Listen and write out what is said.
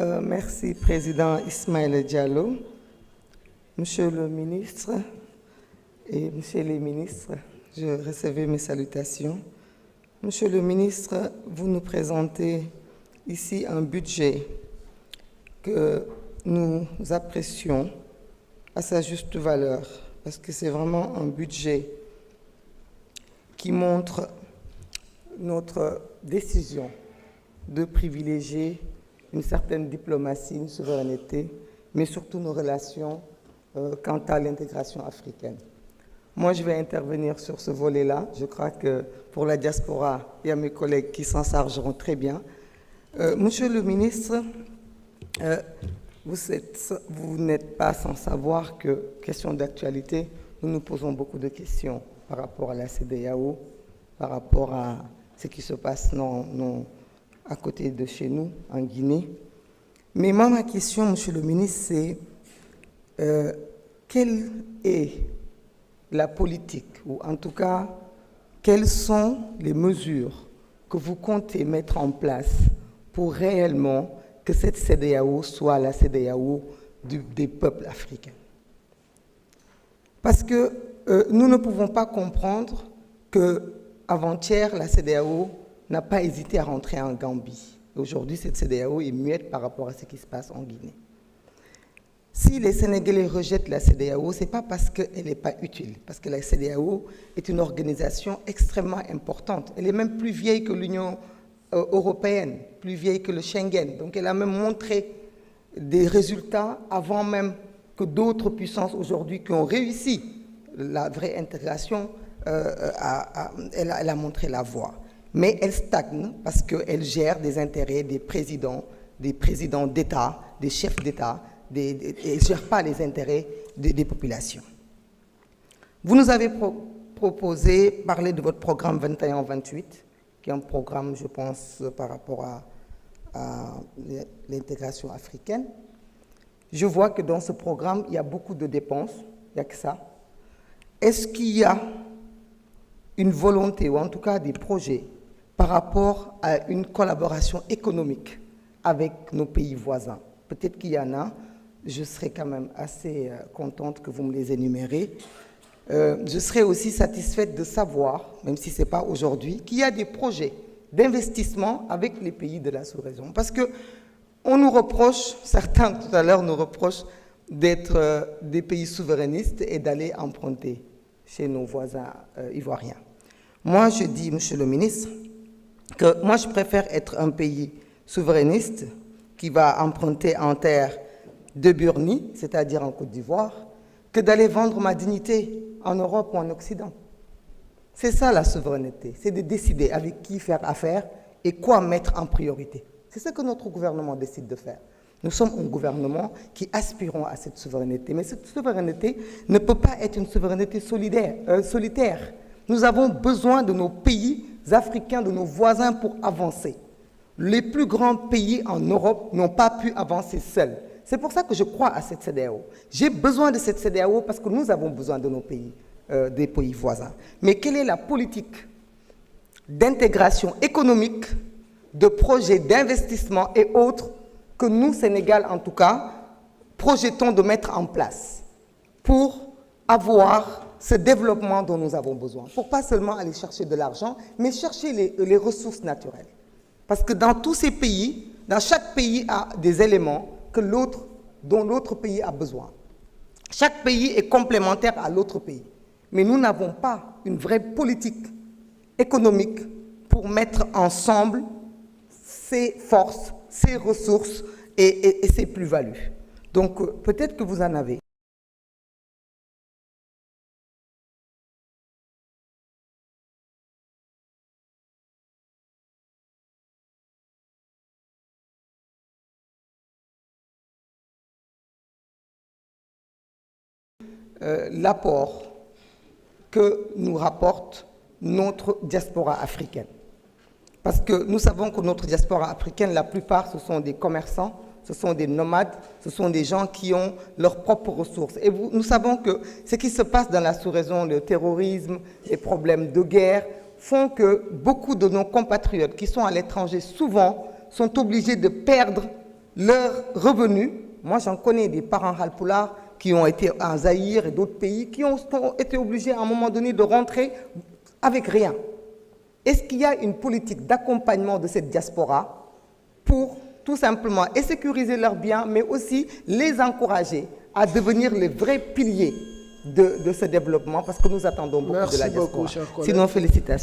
Merci, Président Ismaël Diallo. Monsieur le ministre et Monsieur les ministres, je recevais mes salutations. Monsieur le ministre, vous nous présentez ici un budget que nous apprécions à sa juste valeur, parce que c'est vraiment un budget qui montre notre décision de privilégier une certaine diplomatie, une souveraineté, mais surtout nos relations quant à l'intégration africaine. Moi, je vais intervenir sur ce volet-là. Je crois que pour la diaspora, il y a mes collègues qui s'en chargeront très bien. Monsieur le ministre, vous n'êtes pas sans savoir que, question d'actualité, nous nous posons beaucoup de questions par rapport à la CEDEAO, par rapport à ce qui se passe à côté de chez nous, en Guinée. Mais moi, ma question, monsieur le ministre, c'est quelle est la politique, ou en tout cas, quelles sont les mesures que vous comptez mettre en place pour réellement que cette CEDEAO soit la CEDEAO des peuples africains? Parce que nous ne pouvons pas comprendre qu'avant-hier, la CEDEAO n'a pas hésité à rentrer en Gambie. Aujourd'hui, cette CEDEAO est muette par rapport à ce qui se passe en Guinée. Si les Sénégalais rejettent la CEDEAO, ce n'est pas parce qu'elle n'est pas utile, parce que la CEDEAO est une organisation extrêmement importante. Elle est même plus vieille que l'Union européenne, plus vieille que le Schengen. Donc elle a même montré des résultats avant même que d'autres puissances aujourd'hui qui ont réussi la vraie intégration, elle a montré la voie. Mais elle stagne parce qu'elle gère des intérêts des présidents d'État, des chefs d'État, elle ne gère pas les intérêts des populations. Vous nous avez parlé de votre programme 21-28, qui est un programme, je pense, par rapport à l'intégration africaine. Je vois que dans ce programme, il y a beaucoup de dépenses, il n'y a que ça. Est-ce qu'il y a une volonté, ou en tout cas des projets, par rapport à une collaboration économique avec nos pays voisins? Peut-être qu'il y en a. Je serais quand même assez contente que vous me les énumérez. Je serais aussi satisfaite de savoir, même si ce n'est pas aujourd'hui, qu'il y a des projets d'investissement avec les pays de la sous-région. Parce qu'on nous reproche, certains tout à l'heure nous reprochent d'être des pays souverainistes et d'aller emprunter chez nos voisins ivoiriens. Moi, je dis, monsieur le ministre, que moi, je préfère être un pays souverainiste qui va emprunter en terre de Burnie, c'est-à-dire en Côte d'Ivoire, que d'aller vendre ma dignité en Europe ou en Occident. C'est ça la souveraineté, c'est de décider avec qui faire affaire et quoi mettre en priorité. C'est ce que notre gouvernement décide de faire. Nous sommes un gouvernement qui aspirons à cette souveraineté, mais cette souveraineté ne peut pas être une souveraineté solitaire. Nous avons besoin de nos pays africains, de nos voisins pour avancer. Les plus grands pays en Europe n'ont pas pu avancer seuls. C'est pour ça que je crois à cette CEDEAO. J'ai besoin de cette CEDEAO parce que nous avons besoin de nos pays, des pays voisins. Mais quelle est la politique d'intégration économique, de projets d'investissement et autres que nous, Sénégal en tout cas, projetons de mettre en place pour avoir ce développement dont nous avons besoin, pour pas seulement aller chercher de l'argent, mais chercher les ressources naturelles. Parce que dans tous ces pays, dans chaque pays a des éléments dont l'autre pays a besoin. Chaque pays est complémentaire à l'autre pays. Mais nous n'avons pas une vraie politique économique pour mettre ensemble ces forces, ces ressources et ces plus-values. Donc peut-être que vous en avez. L'apport que nous rapporte notre diaspora africaine. Parce que nous savons que notre diaspora africaine, la plupart, ce sont des commerçants, ce sont des nomades, ce sont des gens qui ont leurs propres ressources. Et nous savons que ce qui se passe dans la sous-région, le terrorisme, les problèmes de guerre, font que beaucoup de nos compatriotes qui sont à l'étranger, souvent, sont obligés de perdre leurs revenus, moi j'en connais des parents halpulaar qui ont été en Zaïre et d'autres pays, qui ont été obligés à un moment donné de rentrer avec rien. Est-ce qu'il y a une politique d'accompagnement de cette diaspora pour tout simplement et sécuriser leurs biens, mais aussi les encourager à devenir les vrais piliers de ce développement, parce que nous attendons beaucoup de la diaspora. Merci beaucoup, chers collègues. Sinon, félicitations.